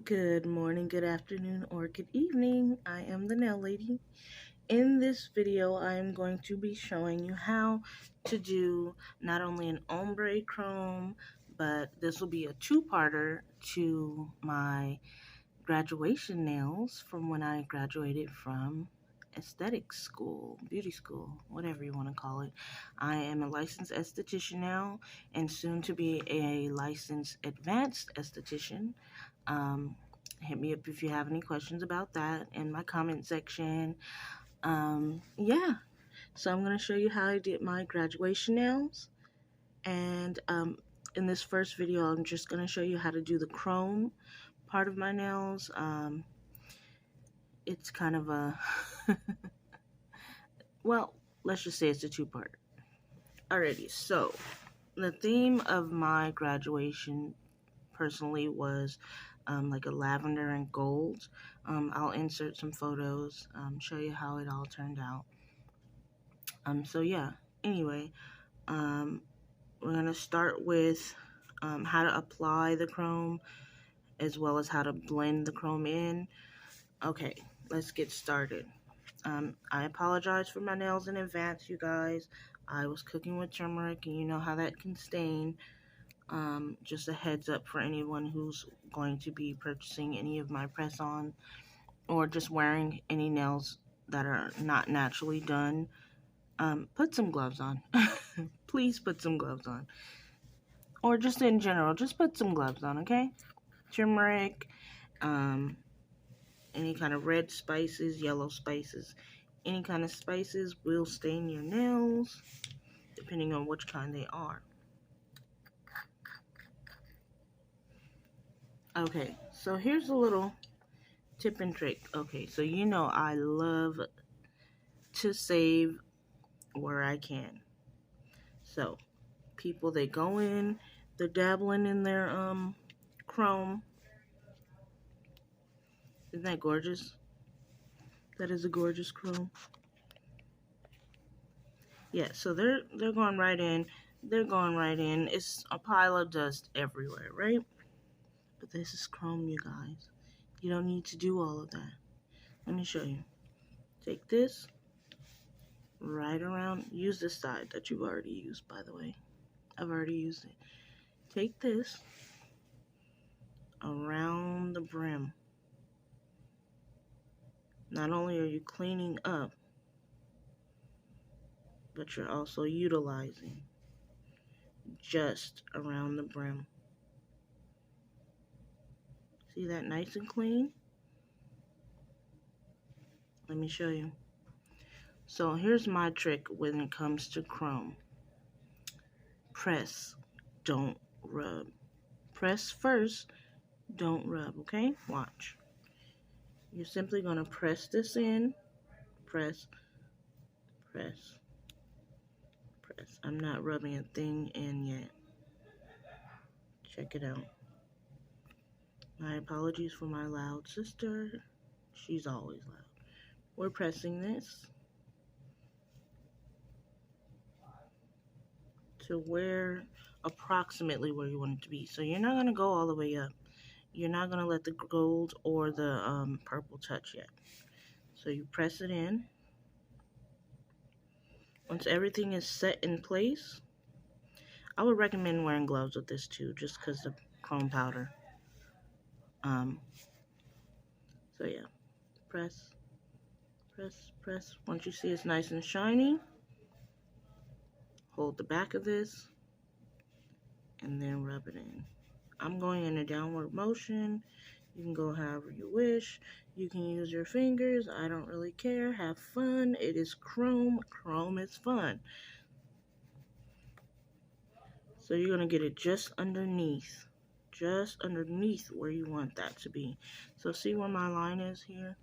Good morning, good afternoon, or good evening. I am the nail lady. In this video, I am going to be showing you how to do not only an ombre chrome, but this will be a two-parter to my graduation nails from when I graduated from aesthetic school, beauty school, whatever you want to call it. I am a licensed esthetician now and soon to be a licensed advanced esthetician. Um, Hit me up if you have any questions about that in my comment section. Yeah, so I'm going to show you how I did my graduation nails. And in this first video, I'm just going to show you how to do the chrome part of my nails. It's kind of a, well, let's just say it's a two-part. Alrighty, so the theme of my graduation personally was like a lavender and gold. I'll insert some photos, show you how it all turned out. So yeah, anyway, we're gonna start with how to apply the chrome as well as how to blend the chrome in. Okay, let's get started. I apologize for my nails in advance, you guys. I was cooking with turmeric, and you know how that can stain. Just a heads up for anyone who's going to be purchasing any of my press-on or just wearing any nails that are not naturally done. Put some gloves on. Please put some gloves on. Or just in general, just put some gloves on, okay? Turmeric, any kind of red spices, yellow spices, any kind of spices will stain your nails, depending on which kind they are. Okay, so here's a little tip and trick. Okay, so you know I love to save where I can. So, people, they go in, they're dabbling in their chrome. Isn't that gorgeous? That is a gorgeous chrome. Yeah, so they're going right in. They're going right in. It's a pile of dust everywhere, right? But this is chrome, you guys. You don't need to do all of that. Let me show you. Take this right around. Use this side that you've already used, by the way. I've already used it. Take this around the brim. Not only are you cleaning up, but you're also utilizing just around the brim. See that nice and clean? Let me show you. So here's my trick when it comes to chrome. Press, don't rub. Press first, don't rub, okay? Watch. You're simply going to press this in. Press, press, press. I'm not rubbing a thing in yet. Check it out. My apologies for my loud sister. She's always loud. We're pressing this to where, approximately where you want it to be. So you're not going to go all the way up. You're not going to let the gold or the purple touch yet. So you press it in. Once everything is set in place, I would recommend wearing gloves with this too, just because the chrome powder. So yeah, press, press, press. Once you see it's nice and shiny, hold the back of this and then rub it in. I'm going in a downward motion. You can go however you wish. You can use your fingers. I don't really care. Have fun. It is chrome. Chrome is fun. So you're going to get it just underneath where you want that to be. So see where my line is here?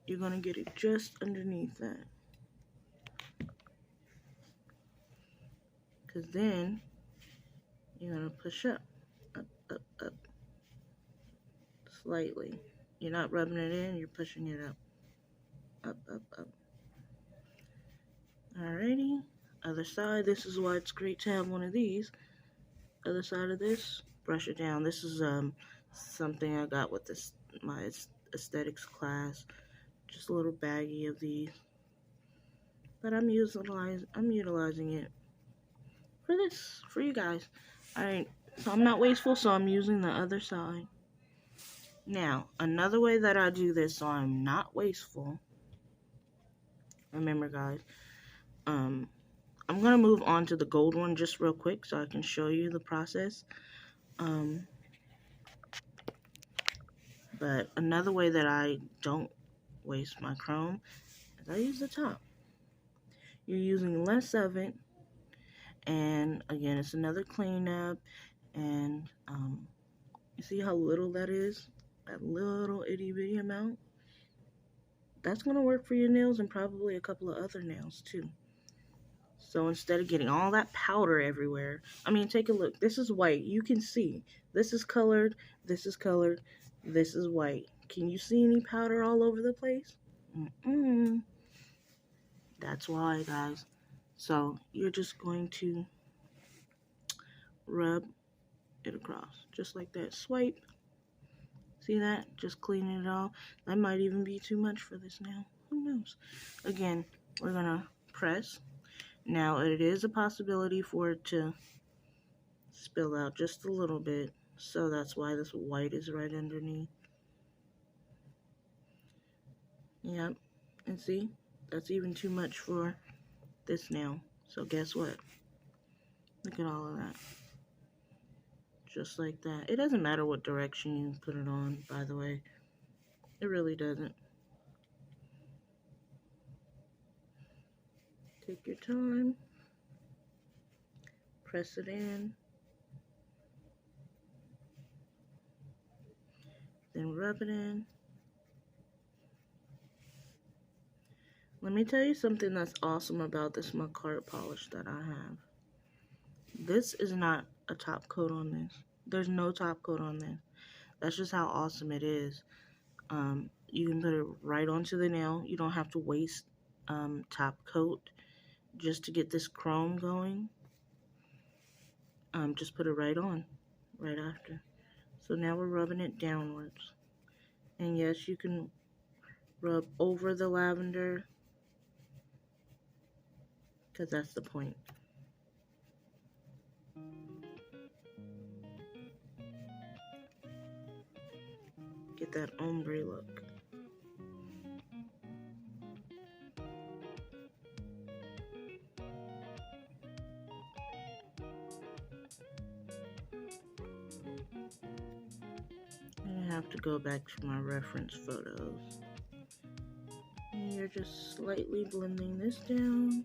You're going to get it just underneath that. Because then you're going to push up, up, slightly. You're not rubbing it in, you're pushing it up, up. Alrighty. Other side, this is why it's great to have one of these. Other side of this, brush it down. This is something I got with this my aesthetics class. Just a little baggie of these, but I'm utilizing it for this for you guys. All right, so I'm not wasteful, so I'm using the other side. Now, another way that I do this so I'm not wasteful. Remember, guys, I'm gonna move on to the gold one just real quick so I can show you the process. But another way that I don't waste my chrome is I use the top. You're using less of it, and again, it's another cleanup. And you see how little that is? That little itty bitty amount? That's gonna work for your nails and probably a couple of other nails too. So instead of getting all that powder everywhere, I mean, take a look. This is white. You can see. This is colored. This is colored. This is white. Can you see any powder all over the place? That's why, guys. So you're just going to rub it across. Just like that. Swipe. See that? Just cleaning it all. That might even be too much for this nail. Who knows? Again, we're going to press. Now, it is a possibility for it to spill out just a little bit. So that's why this white is right underneath. Yep. And see? That's even too much for this nail. So guess what? Look at all of that. Just like that. It doesn't matter what direction you put it on, by the way. It really doesn't. Take your time. Press it in. Then rub it in. Let me tell you something that's awesome about this Macart polish that I have. This is not a top coat on this. There's no top coat on this. That's just how awesome it is. You can put it right onto the nail. You don't have to waste top coat just to get this chrome going. Just put it right on, right after. So now we're rubbing it downwards. And yes, you can rub over the lavender, because that's the point. Get that ombre look. I have to go back to my reference photos. And you're just slightly blending this down.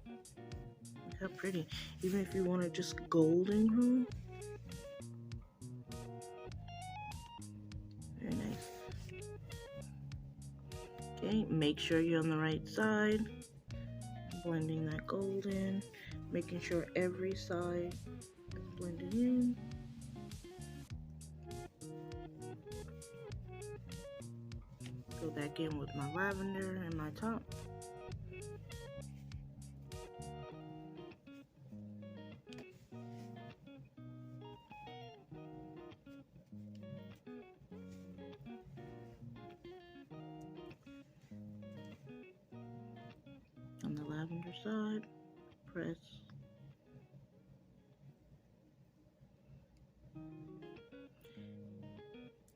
Look how pretty. Even if you want it just golden chrome. Very nice. Okay, make sure you're on the right side. Blending that gold in. Making sure every side is blended in. Go back in with my lavender and my top. On the lavender side, press.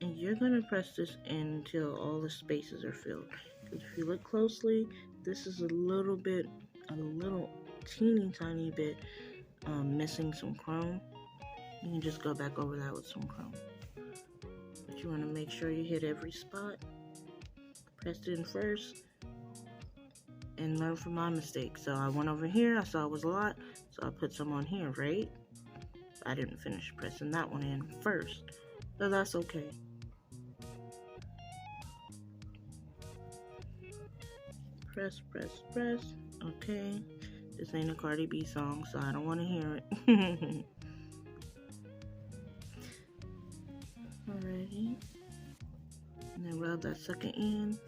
And you're going to press this in until all the spaces are filled. Because if you look closely, this is a little teeny tiny bit missing some chrome. You can just go back over that with some chrome. But you want to make sure you hit every spot. Press it in first. And learn from my mistake. So I went over here, I saw it was a lot, so I put some on here, right? I didn't finish pressing that one in first, but that's okay. Press, press, press. Okay. This ain't a Cardi B song, so I don't want to hear it. Alrighty. And then rub that sucker in.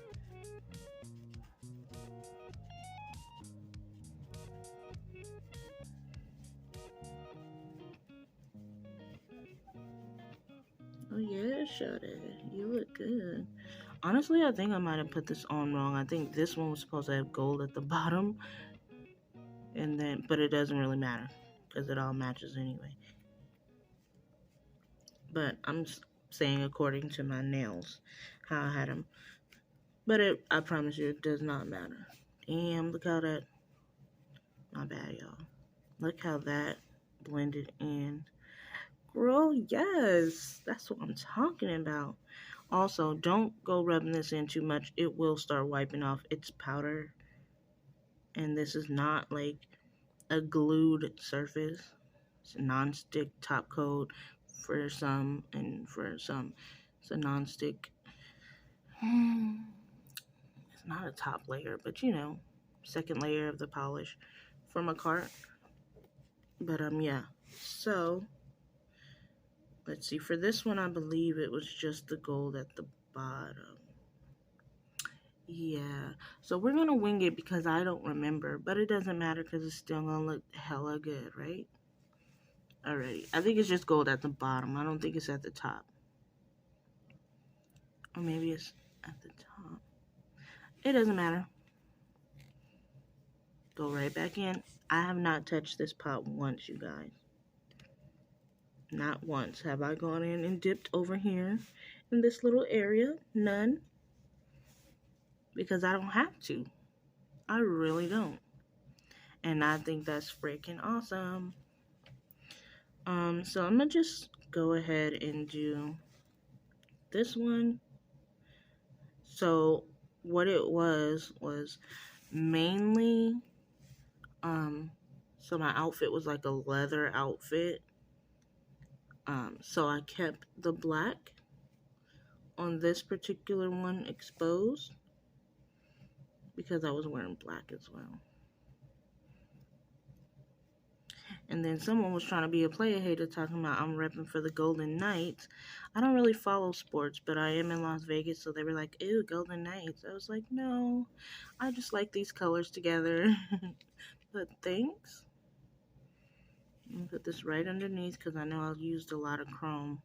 Oh yeah, Shawty, you look good. Honestly, I think I might have put this on wrong. I think this one was supposed to have gold at the bottom, and then, but it doesn't really matter because it all matches anyway. But I'm saying according to my nails, how I had them. But I promise you, it does not matter. Damn, look how that. My bad, y'all. Look how that blended in. Girl, yes, that's what I'm talking about. Also, don't go rubbing this in too much. It will start wiping off its powder. And this is not like a glued surface. It's a non-stick top coat for some, and for some, it's a non-stick. It's not a top layer, but you know, second layer of the polish from a cart. But yeah. So let's see. For this one, I believe it was just the gold at the bottom. Yeah. So we're gonna wing it because I don't remember, but it doesn't matter because it's still gonna look hella good, right? Alrighty. I think it's just gold at the bottom. I don't think it's at the top. Or maybe it's at the top. It doesn't matter. Go right back in. I have not touched this pot once, you guys. Not once have I gone in and dipped over here in this little area. None. Because I don't have to. I really don't. And I think that's freaking awesome. So I'm gonna just go ahead and do this one. So what it was mainly so my outfit was like a leather outfit. So I kept the black on this particular one exposed because I was wearing black as well. And then someone was trying to be a player hater talking about I'm repping for the Golden Knights. I don't really follow sports, but I am in Las Vegas, so they were like, ew, Golden Knights. I was like, no, I just like these colors together. But thanks. I'm going to put this right underneath because I know I've used a lot of chrome.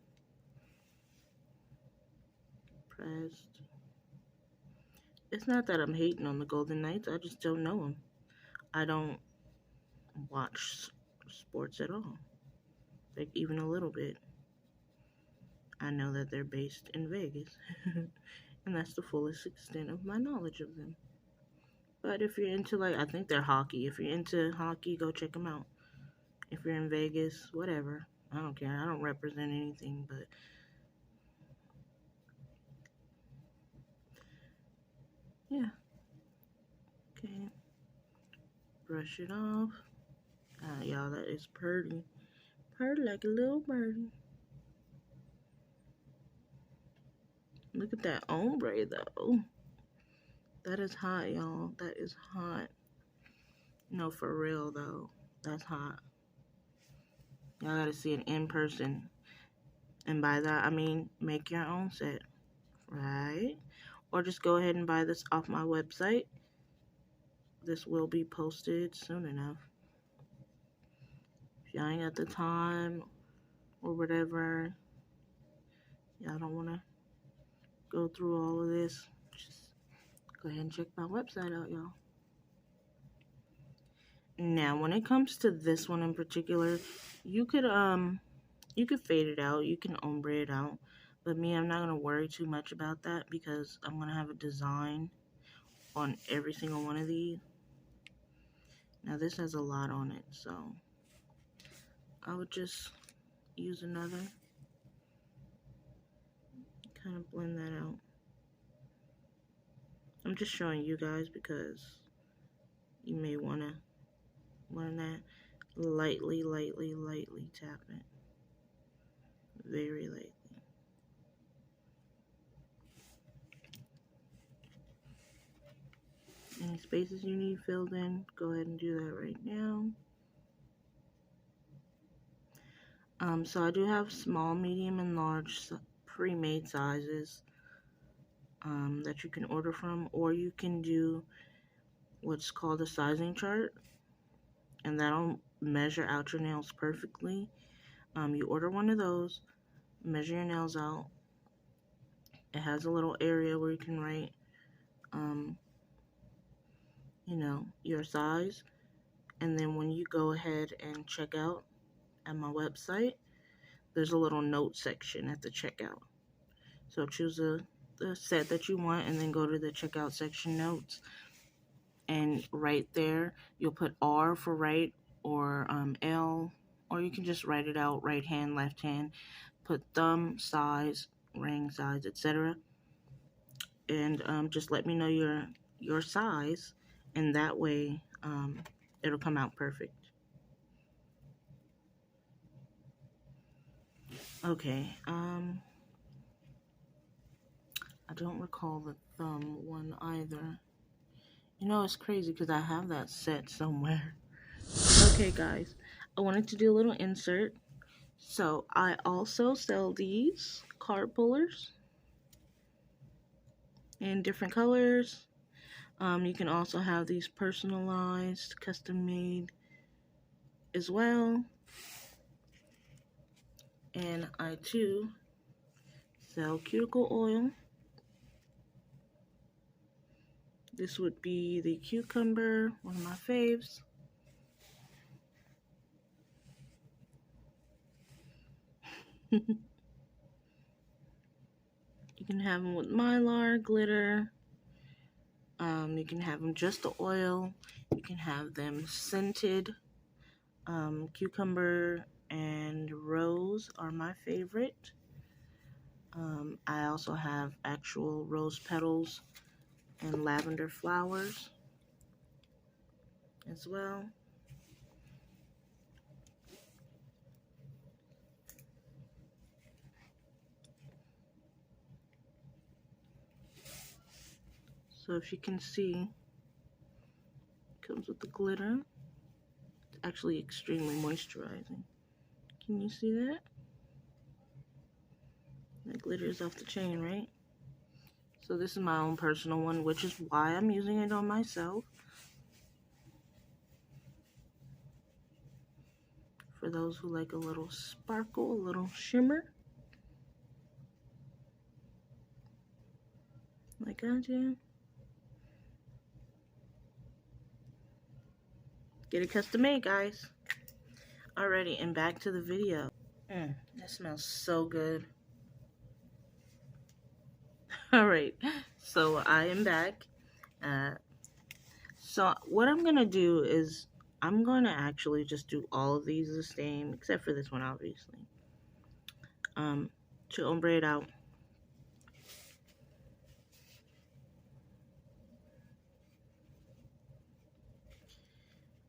Pressed. It's not that I'm hating on the Golden Knights. I just don't know them. I don't watch sports at all. Like, even a little bit. I know that they're based in Vegas. And that's the fullest extent of my knowledge of them. But if you're into, like, I think they're hockey. If you're into hockey, go check them out. If you're in Vegas, whatever. I don't care. I don't represent anything, but yeah. Okay. Brush it off. Y'all, that is purty. Purty like a little birdie. Look at that ombre, though. That is hot, y'all. That is hot. No, for real, though. That's hot. Y'all gotta see it in person. And by that, I mean make your own set. Right? Or just go ahead and buy this off my website. This will be posted soon enough. If y'all ain't got the time or whatever, y'all don't want to go through all of this, just go ahead and check my website out, y'all. Now, when it comes to this one in particular, you could fade it out, you can ombre it out, but me, I'm not gonna worry too much about that because I'm gonna have a design on every single one of these. Now, this has a lot on it, so I would just use another, kind of blend that out. I'm just showing you guys because you may want to learn that. Lightly tap it. Very lightly. Any spaces you need filled in, go ahead and do that right now. So I do have small, medium, and large pre-made sizes that you can order from, or you can do what's called a sizing chart, and that'll measure out your nails perfectly. You order one of those, measure your nails out. It has a little area where you can write, you know, your size. And then when you go ahead and check out at my website, there's a little note section at the checkout. So choose the set that you want and then go to the checkout section notes. And right there, you'll put R for right, or L, or you can just write it out, right hand, left hand. Put thumb size, ring size, etc. And just let me know your size, and that way it'll come out perfect. Okay, I don't recall the thumb one either. You know, it's crazy because I have that set somewhere. Okay, guys, I wanted to do a little insert. So I also sell these card pullers in different colors. You can also have these personalized, custom made as well. And I too sell cuticle oil. This would be the cucumber, one of my faves. You can have them with mylar, glitter. You can have them just the oil. You can have them scented. Cucumber and rose are my favorite. I also have actual rose petals and lavender flowers as well. So if you can see, it comes with the glitter. It's actually extremely moisturizing. Can you see that? That glitter is off the chain, right? So this is my own personal one, which is why I'm using it on myself. For those who like a little sparkle, a little shimmer. Like I do. Get it custom made, guys. Alrighty, and back to the video. That smells so good. Alright, so I am back. So what I'm going to do is I'm going to actually just do all of these the same, except for this one, obviously. To ombre it out.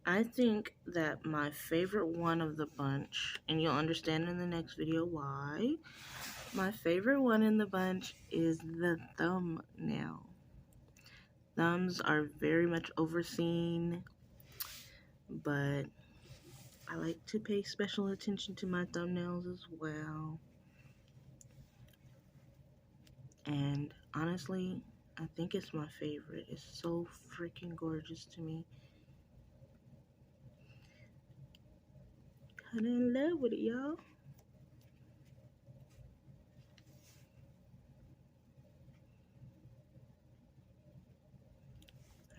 I think that my favorite one of the bunch, and you'll understand in the next video why, my favorite one in the bunch is the thumbnail. Thumbs are very much overseen, but I like to pay special attention to my thumbnails as well. And honestly, I think it's my favorite. It's so freaking gorgeous to me. Kinda in love with it, y'all.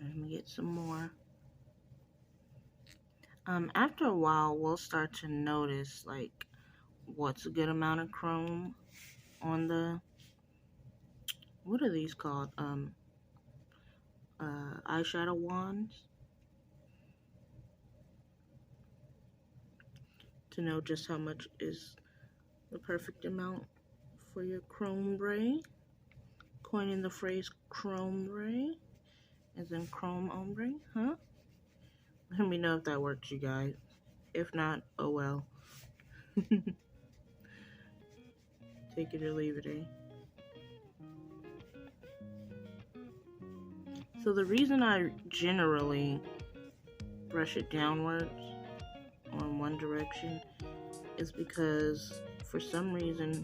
Let me get some more. After a while, we'll start to notice, like, what's a good amount of chrome on the, what are these called? Eyeshadow wands. To know just how much is the perfect amount for your chrome ombre. Coining the phrase chrome ombre, as in chrome ombre, huh? Let me know if that works, you guys. If not, oh well. Take it or leave it, eh? So the reason I generally brush it downwards on one direction is because for some reason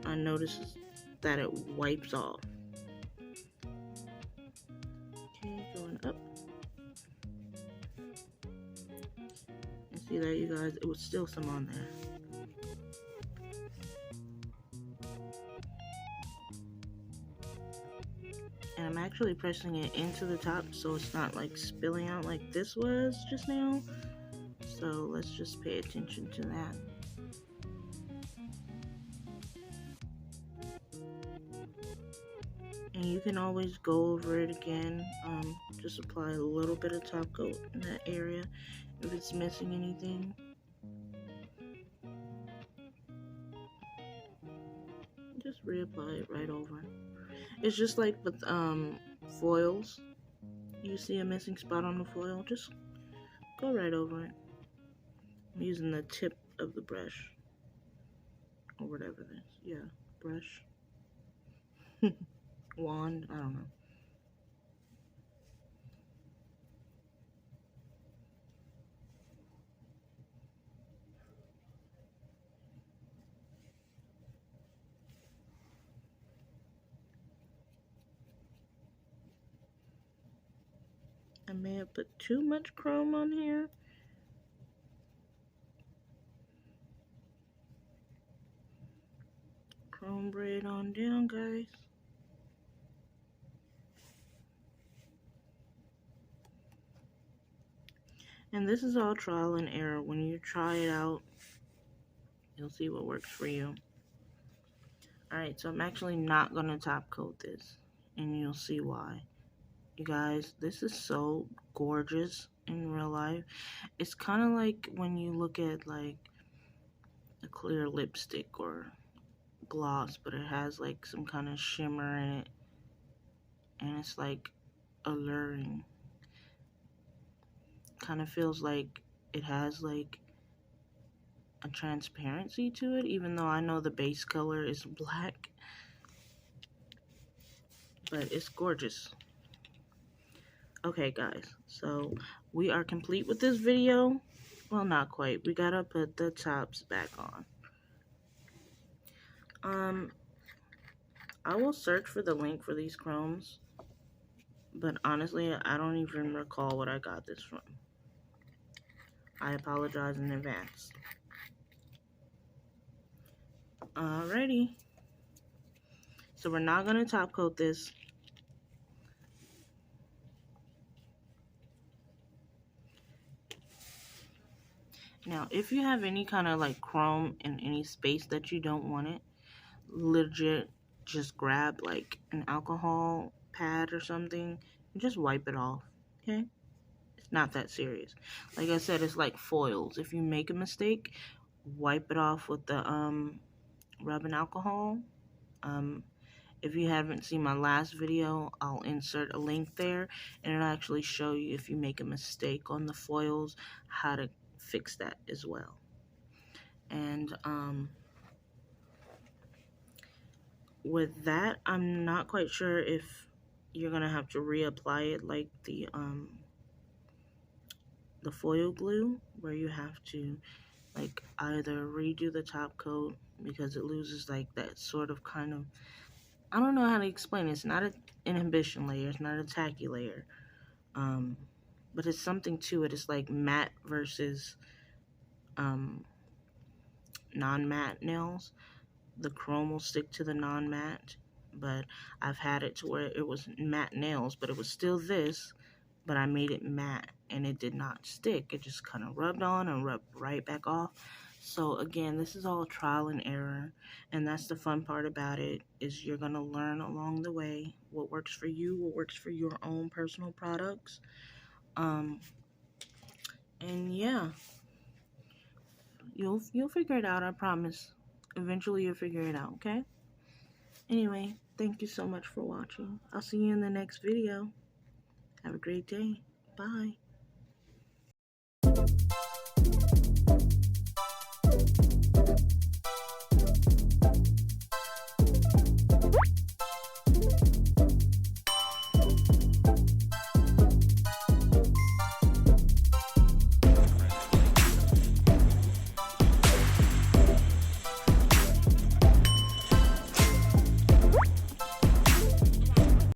I notice that it wipes off. Okay, going up. And see there, you guys, it was still some on there. And I'm actually pressing it into the top so it's not like spilling out like this was just now. So let's just pay attention to that. And you can always go over it again. Just apply a little bit of top coat in that area if it's missing anything. Just reapply it right over. It's just like with foils. You see a missing spot on the foil, just go right over it. I'm using the tip of the brush or whatever it is. Yeah, brush. Wand, I don't know. I may have put too much chrome on here. Chrome braid on down, guys. And this is all trial and error. When you try it out, you'll see what works for you. Alright, so I'm actually not going to top coat this. And you'll see why. You guys, this is so gorgeous in real life. It's kind of like when you look at like a clear lipstick or gloss, but it has like some kind of shimmer in it. And it's like alluring. Kind of feels like it has like a transparency to it, even though I know the base color is black. But it's gorgeous. Okay, guys, so we are complete with this video. Well, not quite. We gotta put the tops back on. I will search for the link for these chromes, but honestly, I don't even recall what I got this from. I apologize in advance. Alrighty. So we're not gonna top coat this. Now, if you have any kind of like chrome in any space that you don't want it, legit just grab like an alcohol pad or something and just wipe it off, okay? It's not that serious. Like I said, it's like foils. If you make a mistake, wipe it off with the rubbing alcohol. If you haven't seen my last video, I'll insert a link there, and it'll actually show you if you make a mistake on the foils, how to fix that as well. And with that, I'm not quite sure if you're gonna have to reapply it like the foil glue, where you have to like either redo the top coat because it loses like that sort of kind of, I don't know how to explain it. It's not an inhibition layer, it's not a tacky layer, but it's something to it. It's like matte versus non-matte nails. The chrome will stick to the non-matte, but I've had it to where it was matte nails, but it was still this, but I made it matte and it did not stick. It just kind of rubbed on and rubbed right back off. So again, this is all trial and error, and that's the fun part about it, is you're gonna learn along the way what works for you, what works for your own personal products. And yeah, you'll figure it out, I promise. Eventually you'll figure it out, okay? Anyway, thank you so much for watching. I'll see you in the next video. Have a great day. Bye.